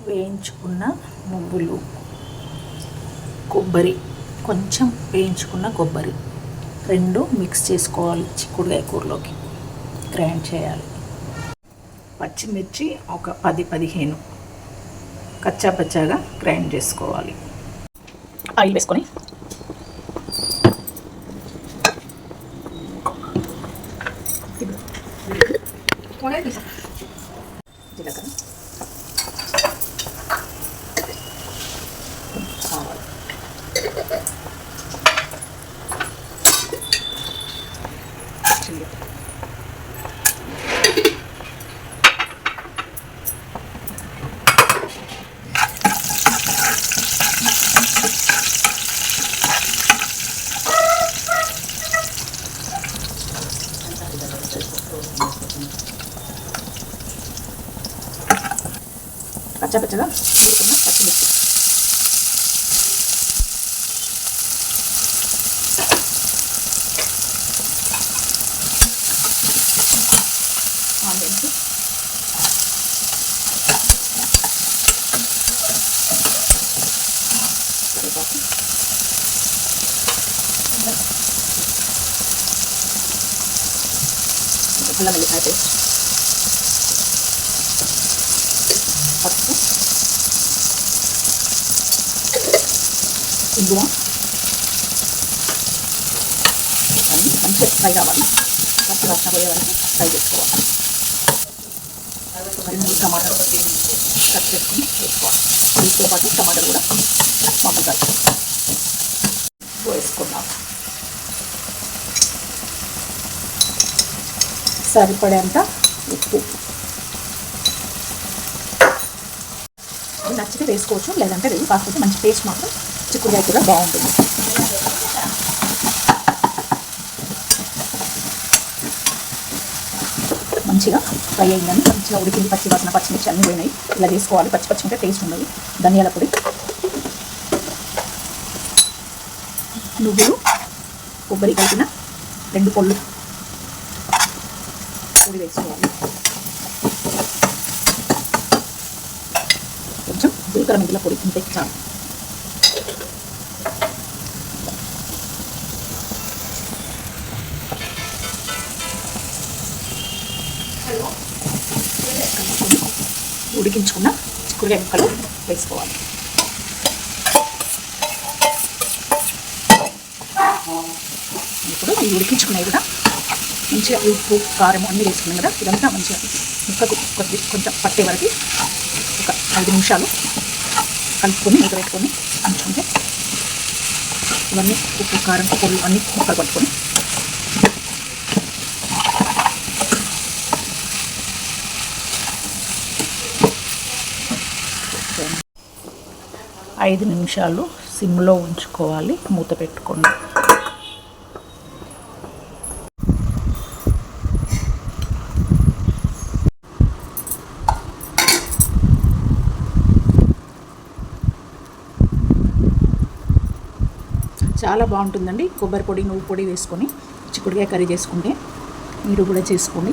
వేయించుకున్న నువ్వులు, కొబ్బరి, కొంచెం వేయించుకున్న కొబ్బరి రెండు మిక్స్ చేసుకోవాలి. చిక్కుడుకాయ కూరలోకి గ్రైండ్ చేయాలి. పచ్చిమిర్చి ఒక 10-15 కచ్చా పచ్చాగా గ్రైండ్ చేసుకోవాలి. ఆయిల్ వేసుకొని జీలకర్ర, ఆవాలు, పచ్చగా తీసుకున్న పచ్చిమిర్చి, ఆనియన్స్, కరివేపాకు, అల్లం వెల్లిపాయ పేస్ట్, పసుపు, ఇంగువ అన్నీ మంచిగా ఫ్రై కావాలి. పచ్చి వాసన పోయే వరకు ఫ్రై చేసుకోవాలి. మరి 3 టమాటాలు కట్ చేసుకుని వేసుకోవాలి. వీటితో పాటు టమాటాలు కూడా మామూలుగా వేసుకున్నాం. సరిపడేంత ఉప్పు, నచ్చితే వేసుకోవచ్చు, లేదంటే లేదు. కాకపోతే మంచి టేస్ట్ మాత్రం చిక్కుడుకాయ కూడా బాగుంటుంది. మంచిగా ఫ్రై అయిందని, మంచిగా ఉడికింది. పచ్చి వాసన, పచ్చిమిర్చి అన్నీ పోయినాయి. ఇలా చేసుకోవాలి. పచ్చి ఉంటే టేస్ట్ ఉండదు. ధనియాల పొడి, నువ్వులు, కొబ్బరి కలిపిన 2 పొళ్ళు పొడి వేసుకోవాలి. కొంచెం జీలకర్ర మెంతుల పొడి ఉంటే చాలు. ఉడికించుకున్న చిక్కుడుకాయ ముక్కలు వేసుకోవాలి. ఇప్పుడు ఈ ఉడికించుకునేవి కూడా మంచిగా ఉప్పు, కారం అన్నీ వేసుకున్నాం కదా, ఇదంతా మంచిగా ముక్కకు కొంచెం పట్టే వరకు ఒక 5 నిమిషాలు కలుపుకొని మూత పెట్టుకొని ఉంచుకుంటే ఇవన్నీ ఉప్పు, కారం, పొడులు అన్నీ ముక్కలు పట్టుకొని 5 నిమిషాలు సిమ్లో ఉంచుకోవాలి. మూత పెట్టుకోండి. చాలా బాగుంటుందండి. కొబ్బరి పొడి, నువ్వు పొడి వేసుకొని చిక్కుడుకాయ కర్రీ చేసుకుంటే మీరు కూడా చేసుకోండి.